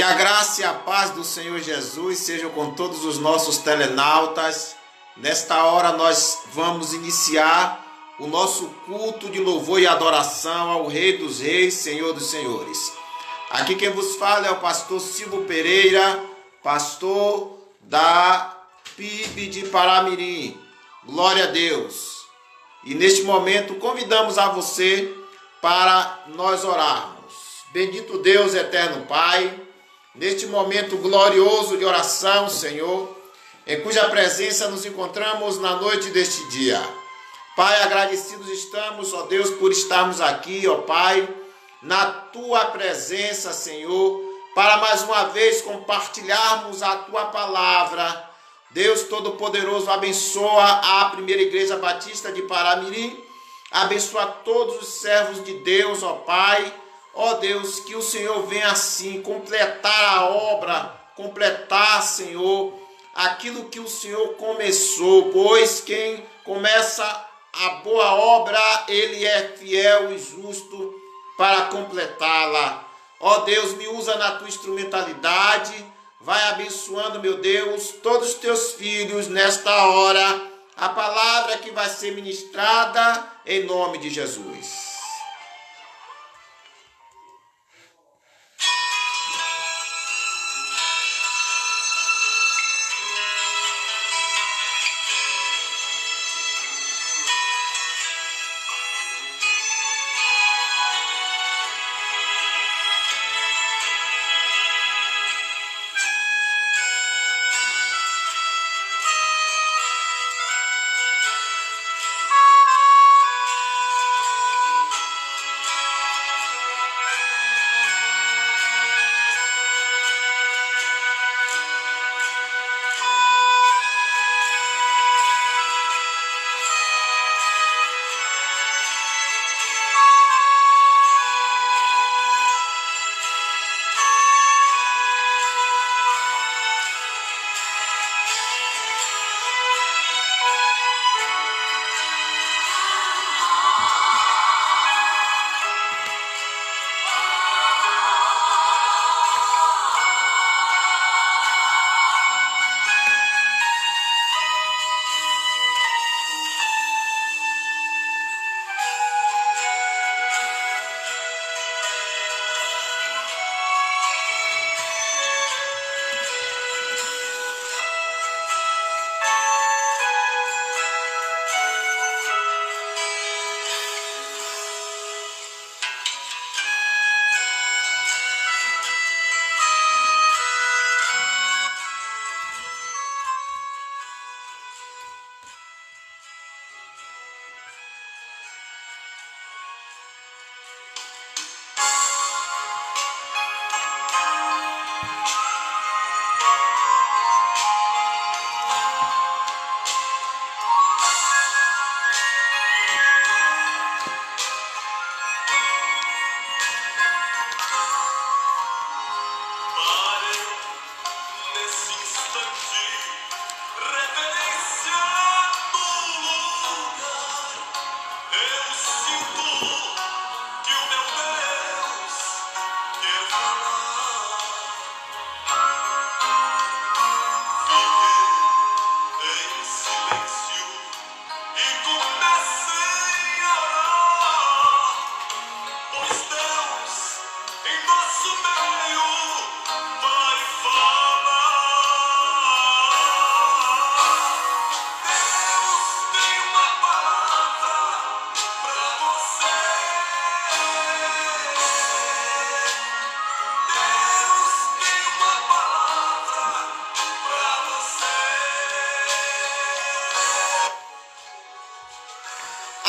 Que a graça e a paz do Senhor Jesus sejam com todos os nossos telenautas. Nesta hora nós vamos iniciar o nosso culto de louvor e adoração ao Rei dos Reis, Senhor dos Senhores. Aqui quem vos fala é o pastor Silvio Pereira, pastor da PIB de Paramirim. Glória a Deus. E neste momento convidamos a você para nós orarmos. Bendito Deus, eterno Pai, neste momento glorioso de oração, Senhor, em cuja presença nos encontramos na noite deste dia. Pai, agradecidos estamos, ó Deus, por estarmos aqui, ó Pai, na Tua presença, Senhor, para mais uma vez compartilharmos a Tua palavra. Deus Todo-Poderoso, abençoa a Primeira Igreja Batista de Paramirim, abençoa todos os servos de Deus, ó Pai. Ó Deus, que o Senhor venha assim completar a obra, completar, Senhor, aquilo que o Senhor começou, pois quem começa a boa obra, Ele é fiel e justo para completá-la. Ó Deus, me usa na Tua instrumentalidade, vai abençoando, meu Deus, todos os Teus filhos nesta hora, a palavra que vai ser ministrada em nome de Jesus.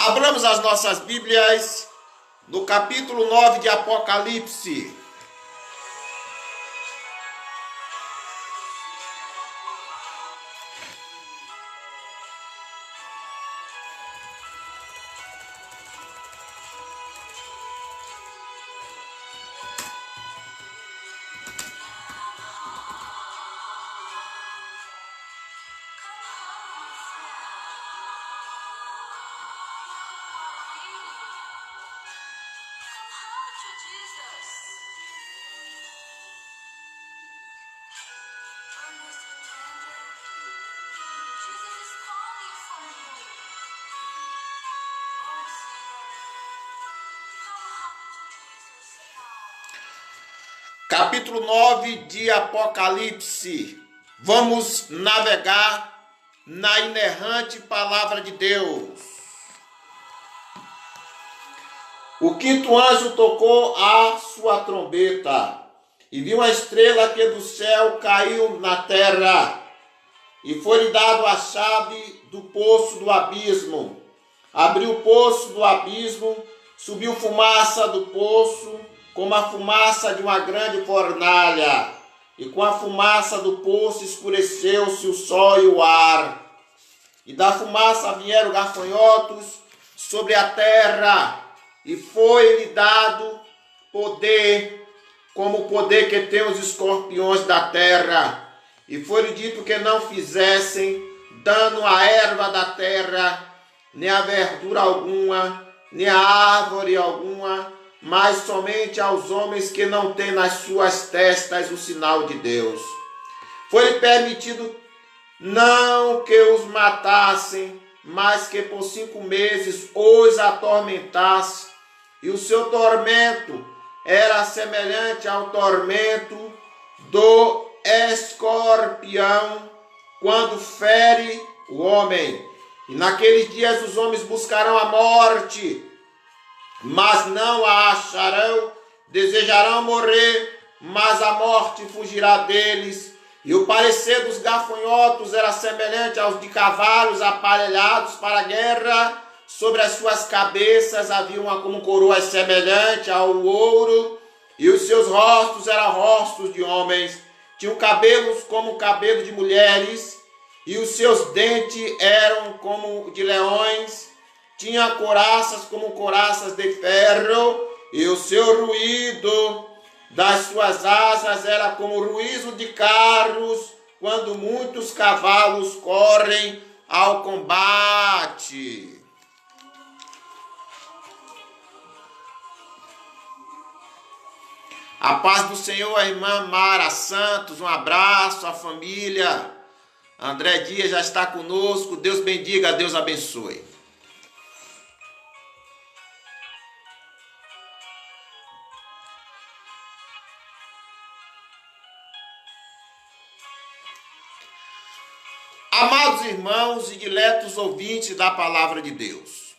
Abramos as nossas Bíblias no capítulo 9 de Apocalipse. capítulo 9 de Apocalipse. Vamos navegar na inerrante palavra de Deus. O quinto anjo tocou a sua trombeta, e viu uma estrela que do céu caiu na terra, e foi-lhe dado a chave do poço do abismo. Abriu o poço do abismo, subiu fumaça do poço, como a fumaça de uma grande fornalha, e com a fumaça do poço escureceu-se o sol e o ar. E da fumaça vieram gafanhotos sobre a terra, e foi-lhe dado poder, como o poder que tem os escorpiões da terra. E foi-lhe dito que não fizessem dano à erva da terra, nem a verdura alguma, nem a árvore alguma, mas somente aos homens que não têm nas suas testas o sinal de Deus. Foi-lhe permitido não que os matassem, mas que por 5 meses os atormentasse, e o seu tormento era semelhante ao tormento do escorpião quando fere o homem. E naqueles dias os homens buscarão a morte, mas não a acharão, desejarão morrer, mas a morte fugirá deles. E o parecer dos gafanhotos era semelhante aos de cavalos aparelhados para a guerra. Sobre as suas cabeças havia uma como coroas semelhante ao ouro, e os seus rostos eram rostos de homens. Tinham cabelos como cabelo de mulheres, e os seus dentes eram como de leões. Tinha couraças como couraças de ferro, e o seu ruído das suas asas era como o ruído de carros, quando muitos cavalos correm ao combate. A paz do Senhor, a irmã Mara Santos, um abraço à família. André Dias já está conosco. Deus bendiga, Deus abençoe. Amados irmãos e diletos ouvintes da palavra de Deus,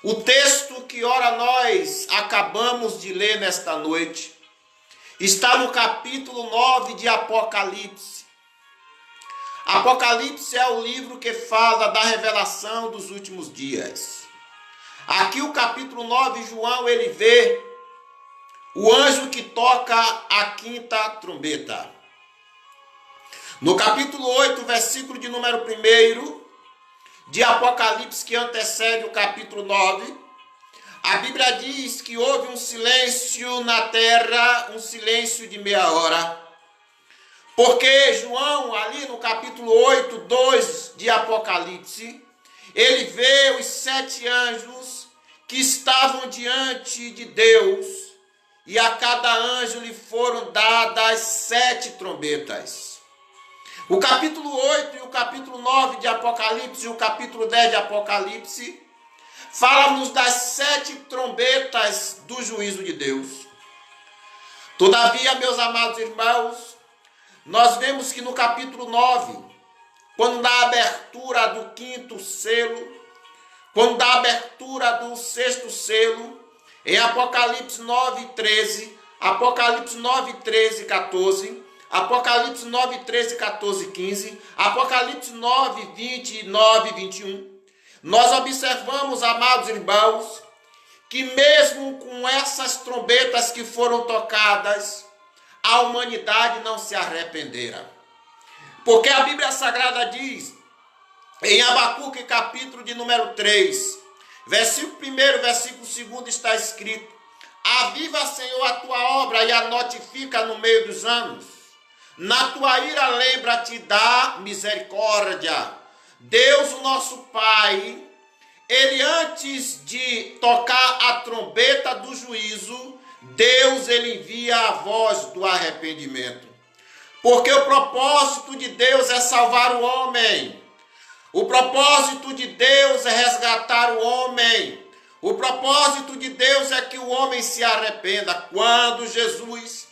o texto que ora nós acabamos de ler nesta noite está no capítulo 9 de Apocalipse. Apocalipse é o livro que fala da revelação dos últimos dias. Aqui o capítulo 9, João, ele vê o anjo que toca a quinta trombeta. No capítulo 8, versículo de número 1 de Apocalipse, que antecede o capítulo 9, a Bíblia diz que houve um silêncio na terra, um silêncio de meia hora. Porque João, ali no capítulo 8, 2 de Apocalipse, ele vê os 7 anjos que estavam diante de Deus, e a cada anjo lhe foram dadas 7 trombetas. O capítulo 8 e o capítulo 9 de Apocalipse e o capítulo 10 de Apocalipse falam-nos das 7 trombetas do juízo de Deus. Todavia, meus amados irmãos, nós vemos que no capítulo 9, quando dá a abertura do 5º selo, quando dá a abertura do 6º selo, em Apocalipse 9, 13, Apocalipse 9, 13, 14, Apocalipse 9, 13, 14, 15, Apocalipse 9, 29, 21, nós observamos, amados irmãos, que mesmo com essas trombetas que foram tocadas, a humanidade não se arrependera. Porque a Bíblia Sagrada diz, em Abacuque capítulo de número 3, versículo 1, versículo 2 está escrito: aviva, Senhor, a tua obra e a notifica no meio dos anos. Na tua ira lembra-te da misericórdia. Deus, o nosso Pai, ele antes de tocar a trombeta do juízo, Deus ele envia a voz do arrependimento. Porque o propósito de Deus é salvar o homem. O propósito de Deus é resgatar o homem. O propósito de Deus é que o homem se arrependa. Quando Jesus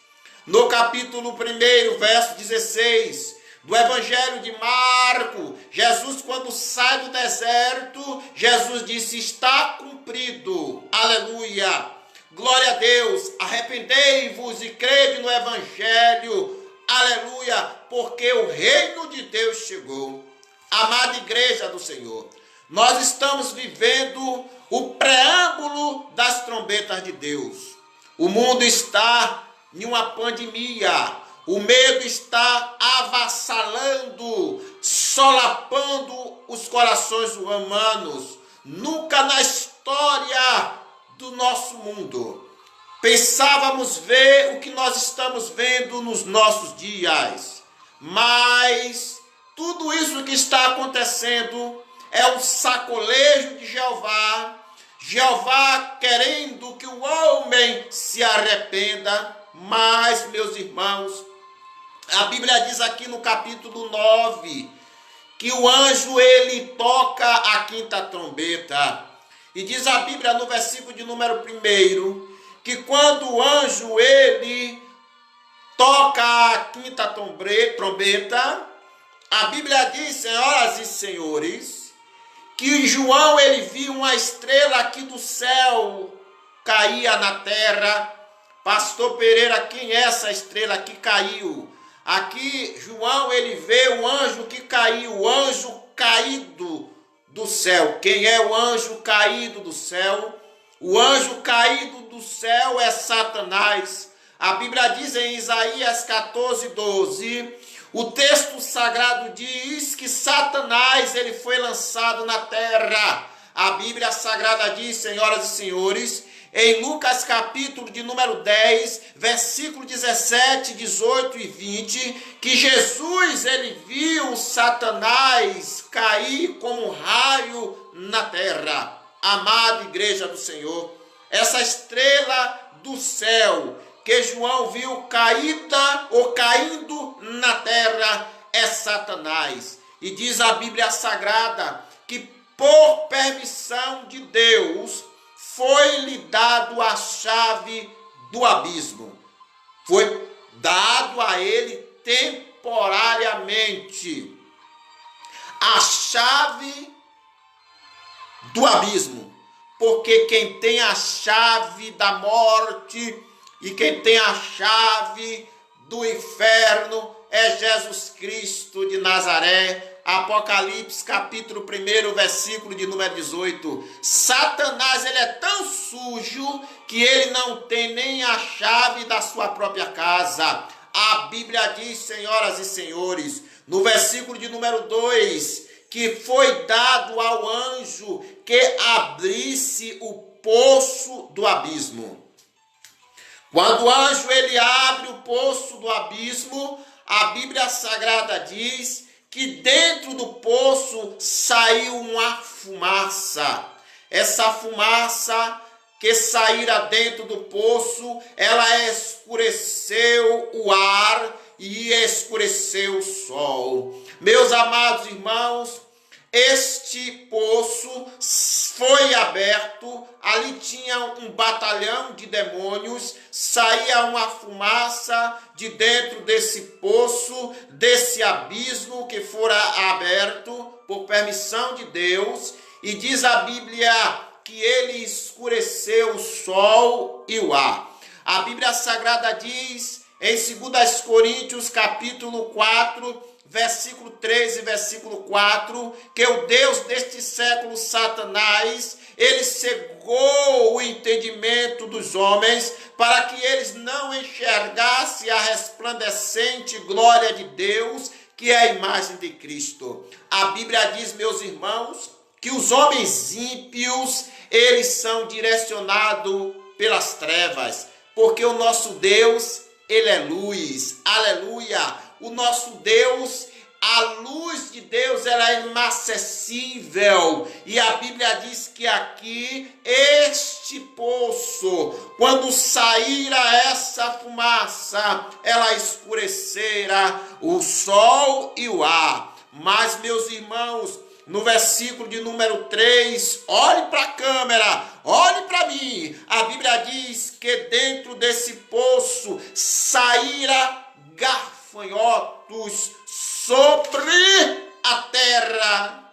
No capítulo 1, verso 16, do Evangelho de Marcos, Jesus, quando sai do deserto, Jesus disse: está cumprido. Aleluia. Glória a Deus. Arrependei-vos e crede no Evangelho. Aleluia. Porque o reino de Deus chegou. Amada igreja do Senhor, nós estamos vivendo o preâmbulo das trombetas de Deus. O mundo está em uma pandemia. O medo está avassalando, solapando os corações humanos. Nunca na história do nosso mundo pensávamos ver o que nós estamos vendo nos nossos dias. Mas tudo isso que está acontecendo é um sacolejo de Jeová. Jeová querendo que o homem se arrependa. Mas, meus irmãos, a Bíblia diz aqui no capítulo 9 que o anjo ele toca a quinta trombeta. E diz a Bíblia no versículo de número 1 que quando o anjo ele toca a quinta trombeta, a Bíblia diz, senhoras e senhores, que João ele viu uma estrela aqui do céu caía na terra. Pastor Pereira, quem é essa estrela que caiu? Aqui João ele vê o anjo que caiu, o anjo caído do céu. Quem é o anjo caído do céu? O anjo caído do céu é Satanás. A Bíblia diz em Isaías 14:12, o texto sagrado diz que Satanás ele foi lançado na terra. A Bíblia Sagrada diz, senhoras e senhores, em Lucas capítulo de número 10, versículo 17, 18 e 20, que Jesus ele viu Satanás cair como um raio na terra. Amada igreja do Senhor, essa estrela do céu que João viu caída ou caindo na terra é Satanás. E diz a Bíblia Sagrada que por permissão de Deus foi-lhe dado a chave do abismo. Foi dado a ele temporariamente a chave do abismo. Porque quem tem a chave da morte e quem tem a chave do inferno é Jesus Cristo de Nazaré. Apocalipse capítulo 1, versículo de número 18. Satanás ele é tão sujo que ele não tem nem a chave da sua própria casa. A Bíblia diz, senhoras e senhores, no versículo de número 2, que foi dado ao anjo que abrisse o poço do abismo. Quando o anjo ele abre o poço do abismo, a Bíblia Sagrada diz que dentro do poço saiu uma fumaça. Essa fumaça que saíra dentro do poço, ela escureceu o ar e escureceu o sol. Meus amados irmãos, este poço foi aberto, ali tinha um batalhão de demônios, saía uma fumaça de dentro desse poço, desse abismo que fora aberto por permissão de Deus, e diz a Bíblia que ele escureceu o sol e o ar. A Bíblia Sagrada diz em 2 Coríntios capítulo 4, versículo 13 e versículo 4, que o Deus deste século, Satanás, ele cegou o entendimento dos homens para que eles não enxergassem a resplandecente glória de Deus, que é a imagem de Cristo. A Bíblia diz, meus irmãos, que os homens ímpios, eles são direcionados pelas trevas, porque o nosso Deus, ele é luz. Aleluia! O nosso Deus, a luz de Deus, ela é inacessível. E a Bíblia diz que aqui, este poço, quando saíra essa fumaça, ela escurecera o sol e o ar. Mas, meus irmãos, no versículo de número 3, olhe para a câmera, olhe para mim. A Bíblia diz que dentro desse poço saíra gafanhotos sobre a terra.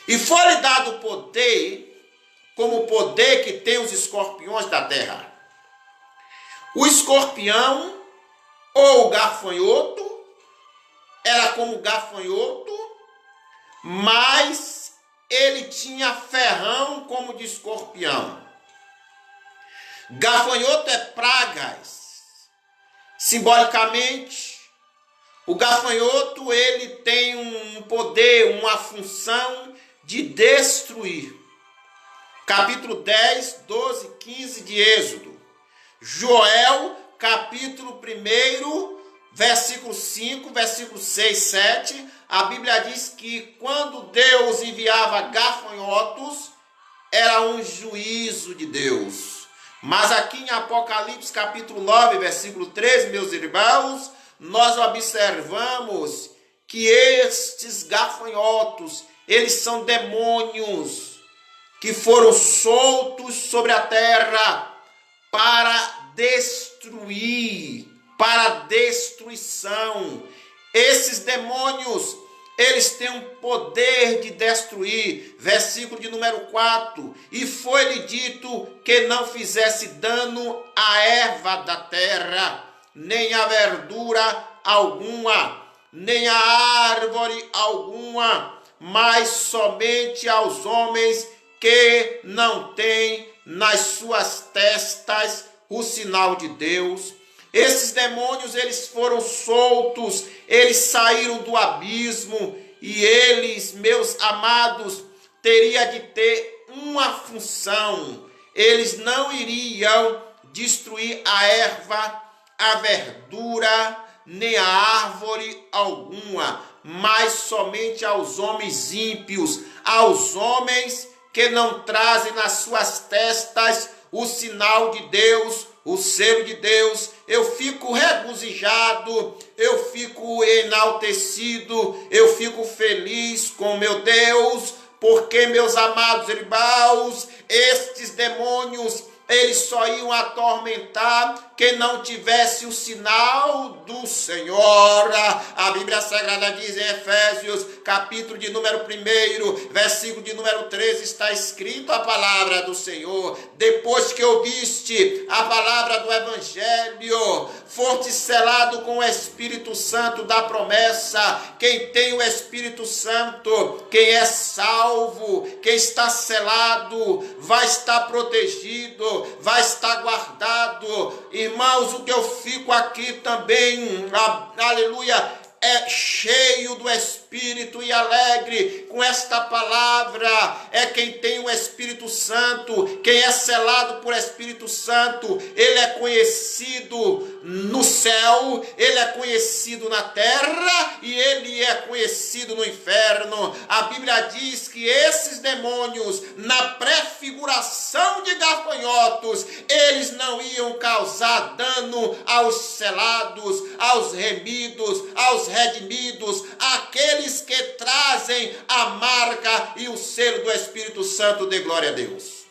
E foi-lhe dado poder, como o poder que tem os escorpiões da terra. O escorpião ou o gafanhoto era como gafanhoto, mas ele tinha ferrão como de escorpião. Gafanhoto é pragas. Simbolicamente, o gafanhoto ele tem um poder, uma função de destruir. Capítulo 10, 12, 15 de Êxodo. Joel, capítulo 1, versículo 5, versículo 6, 7. A Bíblia diz que quando Deus enviava gafanhotos, era um juízo de Deus. Mas aqui em Apocalipse, capítulo 9, versículo 13, meus irmãos, nós observamos que estes gafanhotos, eles são demônios que foram soltos sobre a terra para destruir, para destruição. Esses demônios, eles têm um poder de destruir. Versículo de número 4. E foi-lhe dito que não fizesse dano à erva da terra, nem a verdura alguma, nem a árvore alguma, mas somente aos homens que não têm nas suas testas o sinal de Deus. Esses demônios, eles foram soltos, eles saíram do abismo, e eles, meus amados, teriam de ter uma função. Eles não iriam destruir a erva, a verdura, nem a árvore alguma, mas somente aos homens ímpios, aos homens que não trazem nas suas testas o sinal de Deus, o selo de Deus. Eu fico regozijado, eu fico enaltecido, eu fico feliz com meu Deus, porque, meus amados irmãos, estes demônios, eles só iam atormentar quem não tivesse o sinal do Senhor. A Bíblia Sagrada diz em Efésios, capítulo de número 1, versículo de número 13, está escrito a palavra do Senhor. Depois que ouviste a palavra do Evangelho, foste selado com o Espírito Santo da promessa. Quem tem o Espírito Santo, quem é salvo, quem está selado, vai estar protegido, vai estar guardado. Irmãos, o que eu fico aqui também, aleluia, é cheio do Espírito e alegre com esta palavra. É quem tem o Espírito Santo, quem é selado por Espírito Santo, ele é conhecido no céu, ele é conhecido na terra e ele é conhecido no inferno. A Bíblia diz que esses demônios, na prefiguração de gafanhotos, eles não iam causar dano aos selados, aos remidos, aos redimidos, aqueles que trazem a marca e o selo do Espírito Santo. De glória a Deus.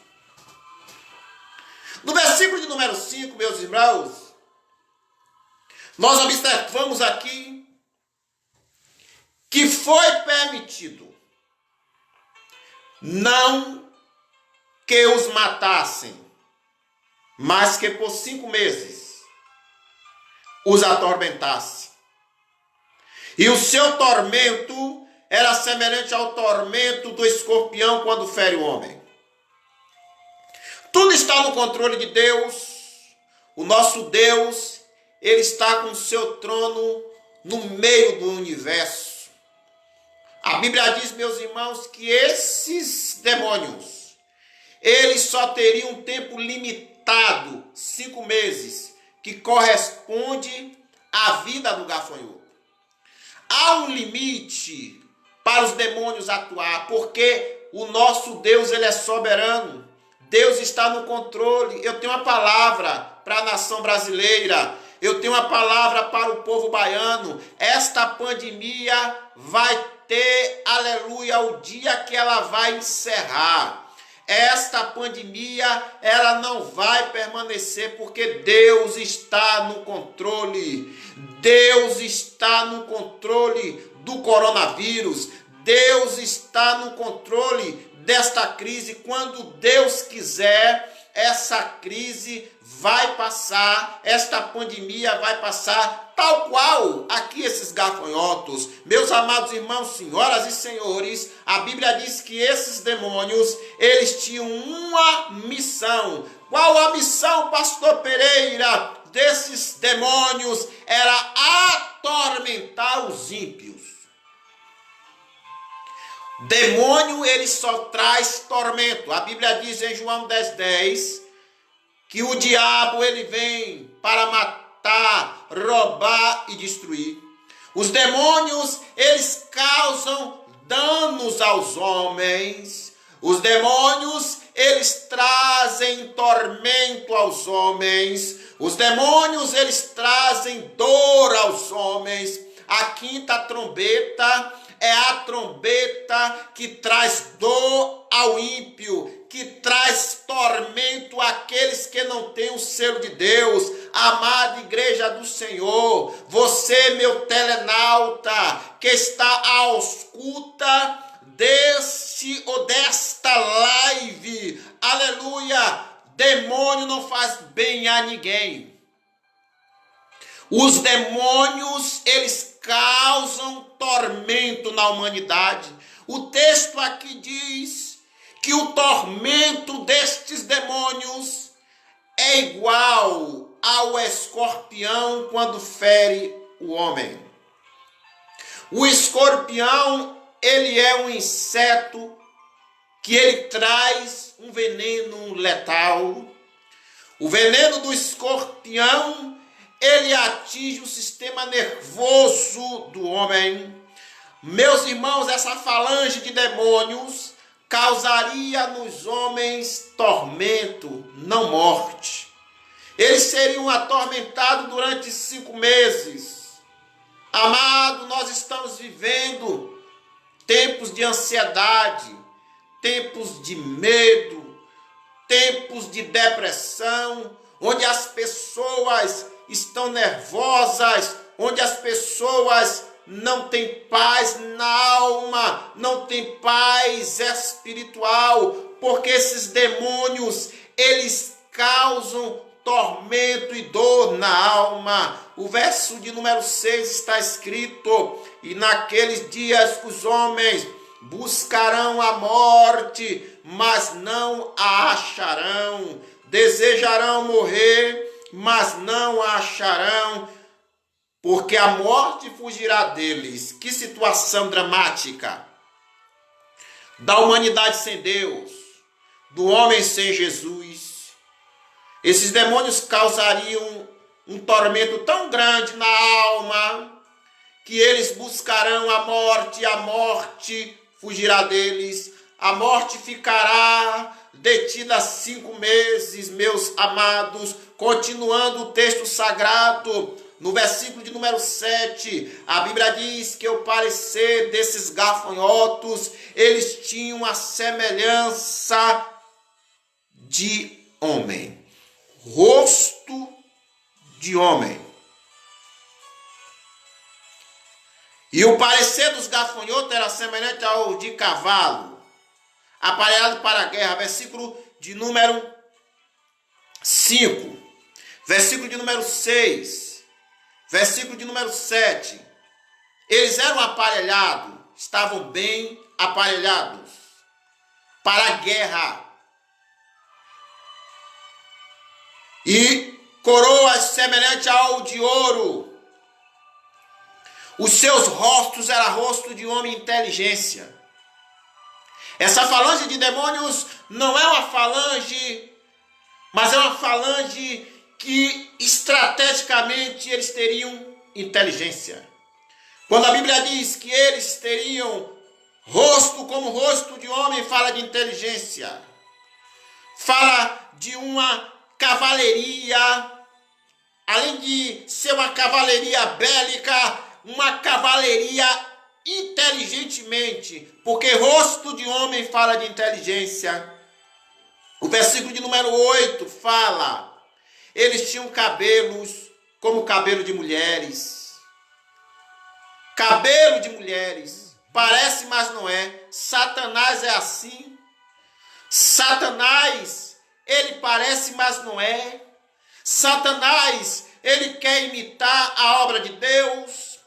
No versículo de número 5, meus irmãos, nós observamos aqui que foi permitido não que os matassem, mas que por 5 meses os atormentasse. E o seu tormento era semelhante ao tormento do escorpião quando fere o homem. Tudo está no controle de Deus. O nosso Deus, ele está com o seu trono no meio do universo. A Bíblia diz, meus irmãos, que esses demônios, eles só teriam um tempo limitado, 5 meses, que corresponde à vida do gafanhoto. Há um limite para os demônios atuar, porque o nosso Deus, ele é soberano. Deus está no controle. Eu tenho uma palavra para a nação brasileira. Eu tenho uma palavra para o povo baiano. Esta pandemia vai ter, aleluia, o dia que ela vai encerrar. Esta pandemia, ela não vai permanecer, porque Deus está no controle. Deus está no controle do coronavírus. Deus está no controle desta crise. Quando Deus quiser, essa crise vai passar, esta pandemia vai passar, tal qual aqui esses gafanhotos. Meus amados irmãos, senhoras e senhores, a Bíblia diz que esses demônios, eles tinham uma missão. Qual a missão, pastor Pereira, desses demônios? Era atormentar os ímpios. Demônio, ele só traz tormento. A Bíblia diz em João 10:10 que o diabo, ele vem para matar, roubar e destruir. Os demônios, eles causam danos aos homens. Os demônios, eles trazem tormento aos homens. Os demônios, eles trazem dor aos homens. A quinta trombeta é a trombeta que traz dor ao ímpio, que traz tormento àqueles que não têm o selo de Deus. Amada igreja do Senhor, você, meu telenauta, que está à escuta deste ou desta live, aleluia, demônio não faz bem a ninguém. Os demônios, eles causam tormento na humanidade. O texto aqui diz que o tormento destes demônios é igual ao escorpião quando fere o homem. O escorpião, ele é um inseto que ele traz um veneno letal. O veneno do escorpião, ele atinge o sistema nervoso do homem. Meus irmãos, essa falange de demônios causaria nos homens tormento, não morte. Eles seriam atormentados durante 5 meses. Amado, nós estamos vivendo tempos de ansiedade, tempos de medo, tempos de depressão, onde as pessoas estão nervosas, onde as pessoas não têm paz na alma, não têm paz espiritual, porque esses demônios, eles causam tormento e dor na alma. O verso de número 6 está escrito: e naqueles dias os homens buscarão a morte, mas não a acharão, desejarão morrer, mas não a acharão, porque a morte fugirá deles. Que situação dramática da humanidade sem Deus, do homem sem Jesus. Esses demônios causariam um tormento tão grande na alma que eles buscarão a morte, e a morte fugirá deles. A morte ficará detida 5 meses, meus amados. Continuando o texto sagrado, no versículo de número 7, a Bíblia diz que o parecer desses gafanhotos, eles tinham a semelhança de homem, rosto de homem. E o parecer dos gafanhotos era semelhante ao de cavalo, aparelhado para a guerra. Versículo de número 5, versículo de número 6, versículo de número 7. Eles eram aparelhados, estavam bem aparelhados para a guerra. E coroas semelhante ao de ouro. Os seus rostos eram rosto de homem de inteligência. Essa falange de demônios não é uma falange, mas é uma falange que estrategicamente eles teriam inteligência. Quando a Bíblia diz que eles teriam rosto como rosto de homem, fala de inteligência. Fala de uma cavalaria, além de ser uma cavalaria bélica, uma cavalaria inteligentemente, porque rosto de homem fala de inteligência. O versículo de número 8 fala: eles tinham cabelos como cabelo de mulheres. Cabelo de mulheres. Parece, mas não é. Satanás é assim. Satanás, ele parece, mas não é. Satanás, ele quer imitar a obra de Deus.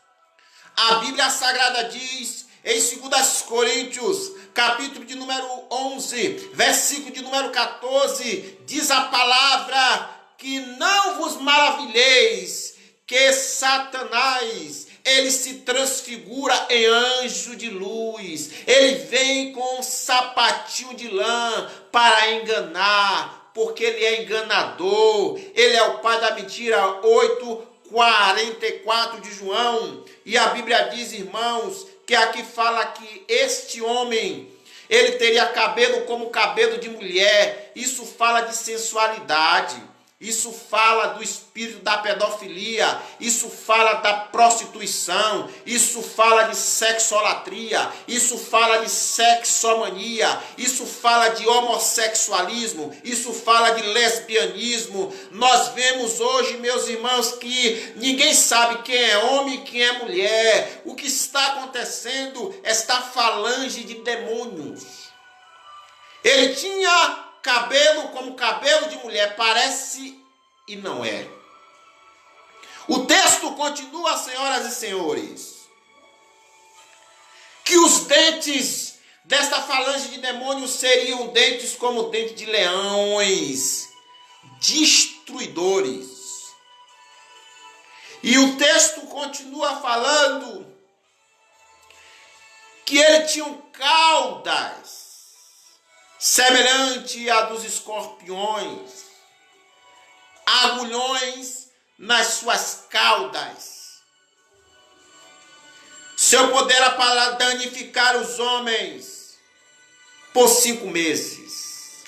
A Bíblia Sagrada diz, em 2 Coríntios, capítulo de número 11, versículo de número 14, diz a palavra que não vos maravilheis que Satanás, ele se transfigura em anjo de luz. Ele vem com um sapatinho de lã para enganar, porque ele é enganador. Ele é o pai da mentira. 8:44 de João. E a Bíblia diz, irmãos, que aqui fala que este homem, ele teria cabelo como cabelo de mulher. Isso fala de sensualidade. Isso fala do espírito da pedofilia, isso fala da prostituição, isso fala de sexolatria, isso fala de sexomania, isso fala de homossexualismo, isso fala de lesbianismo. Nós vemos hoje, meus irmãos, que ninguém sabe quem é homem e quem é mulher. O que está acontecendo é esta falange de demônios. Ele tinha cabelo como cabelo de mulher, parece e não é. O texto continua, senhoras e senhores, que os dentes desta falange de demônios seriam dentes como dentes de leões, destruidores. E o texto continua falando que ele tinha caudas semelhante à dos escorpiões, agulhões nas suas caudas. Seu poder era para danificar os homens por 5 meses.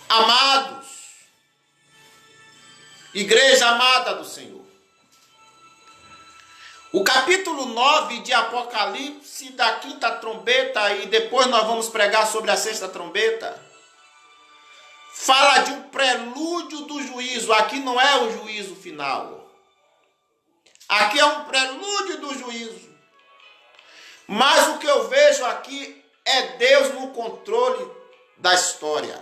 Amados, igreja amada do Senhor, o capítulo 9 de Apocalipse, da 5ª trombeta, e depois nós vamos pregar sobre a 6ª trombeta, fala de um prelúdio do juízo. Aqui não é o juízo final. Aqui é um prelúdio do juízo. Mas o que eu vejo aqui é Deus no controle da história.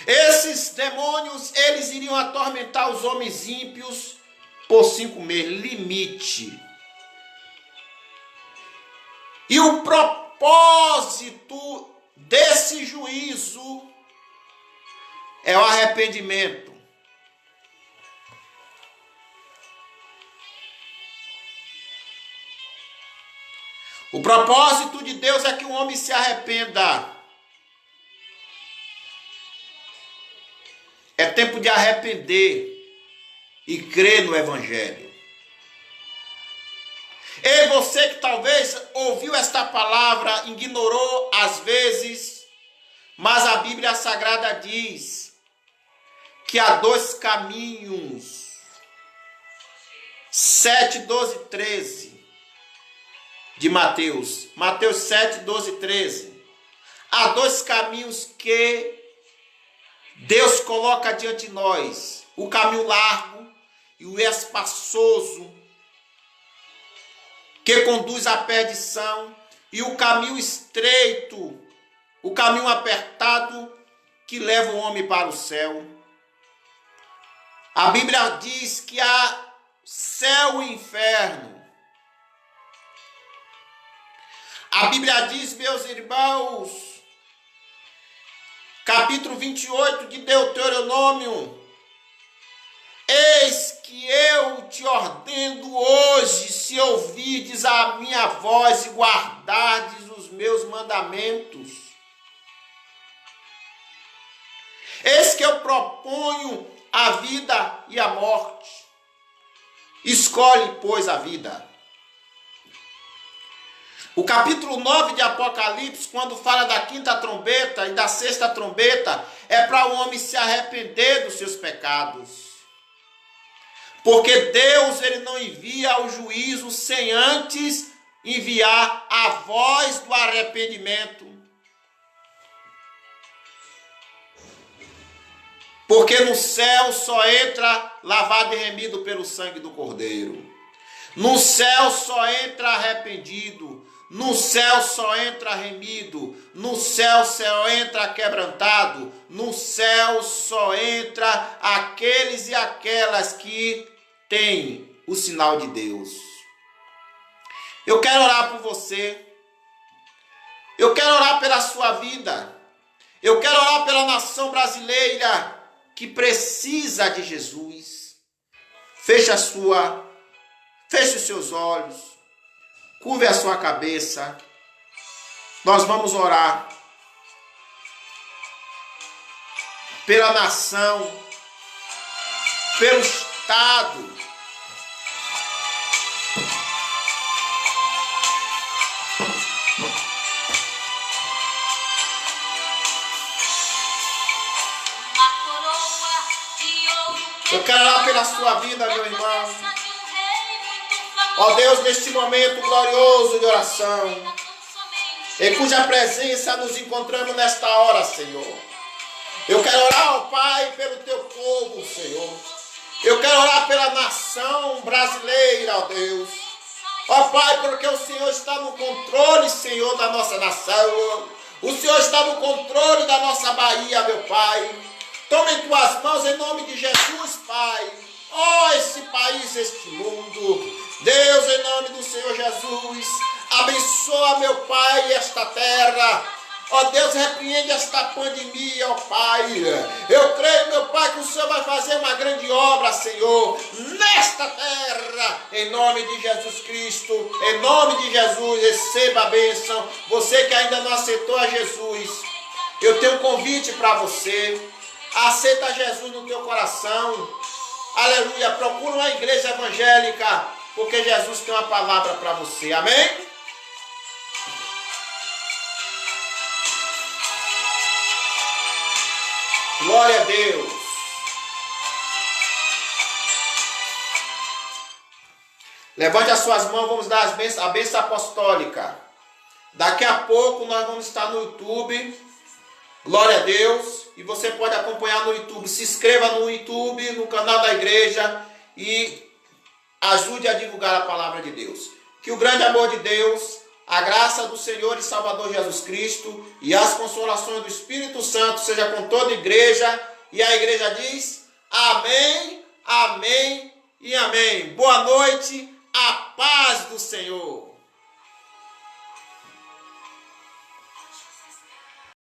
Esses demônios, eles iriam atormentar os homens ímpios por 5 meses, limite. E o propósito desse juízo é o arrependimento. O propósito de Deus é que o homem se arrependa. É tempo de arrepender e crer no Evangelho. Ei, você que talvez ouviu esta palavra, ignorou às vezes, mas a Bíblia Sagrada diz que há 2 caminhos. 7, 12, 13 de Mateus. Mateus 7, 12, 13. Há 2 caminhos que Deus coloca diante de nós. O caminho largo e o espaçoso, que conduz à perdição, e o caminho estreito, o caminho apertado, que leva o homem para o céu. A Bíblia diz que há céu e inferno. A Bíblia diz, meus irmãos, capítulo 28 de Deuteronômio: eis que eu te ordeno hoje, se ouvirdes a minha voz e guardardes os meus mandamentos. Eis que eu proponho a vida e a morte. Escolhe, pois, a vida. O capítulo 9 de Apocalipse, quando fala da 5ª trombeta e da 6ª trombeta, é para o homem se arrepender dos seus pecados. Porque Deus ele não envia o juízo sem antes enviar a voz do arrependimento. Porque no céu só entra lavado e remido pelo sangue do Cordeiro. No céu só entra arrependido. No céu só entra remido. No céu só entra quebrantado. No céu só entra aqueles e aquelas que têm o sinal de Deus. Eu quero orar por você. Eu quero orar pela sua vida. Eu quero orar pela nação brasileira que precisa de Jesus. Feche os seus olhos, curve a sua cabeça. Nós vamos orar pela nação, pelo Estado. Eu quero orar pela sua vida, meu irmão. Ó Deus, neste momento glorioso de oração, em cuja presença nos encontramos nesta hora, Senhor. Eu quero orar, ó Pai, pelo teu povo, Senhor. Eu quero orar pela nação brasileira, ó Deus. Ó Pai, porque o Senhor está no controle, Senhor, da nossa nação. O Senhor está no controle da nossa Bahia, meu Pai. Toma em tuas mãos em nome de Jesus, Pai. Ó, esse país, este mundo. Deus, em nome do Senhor Jesus, abençoa, meu Pai, esta terra. Ó Deus, repreende esta pandemia, ó Pai. Eu creio, meu Pai, que o Senhor vai fazer uma grande obra, Senhor, nesta terra. Em nome de Jesus Cristo, em nome de Jesus, receba a bênção. Você que ainda não aceitou a Jesus, eu tenho um convite para você. Aceita Jesus no teu coração. Aleluia. Procura uma igreja evangélica, porque Jesus tem uma palavra para você. Amém? Glória a Deus. Levante as suas mãos, vamos dar a bênção apostólica. Daqui a pouco nós vamos estar no YouTube. Glória a Deus. E você pode acompanhar no YouTube. Se inscreva no YouTube, no canal da igreja e ajude a divulgar a palavra de Deus. Que o grande amor de Deus, a graça do Senhor e Salvador Jesus Cristo e as consolações do Espírito Santo seja com toda a igreja. E a igreja diz amém, amém e amém. Boa noite, a paz do Senhor.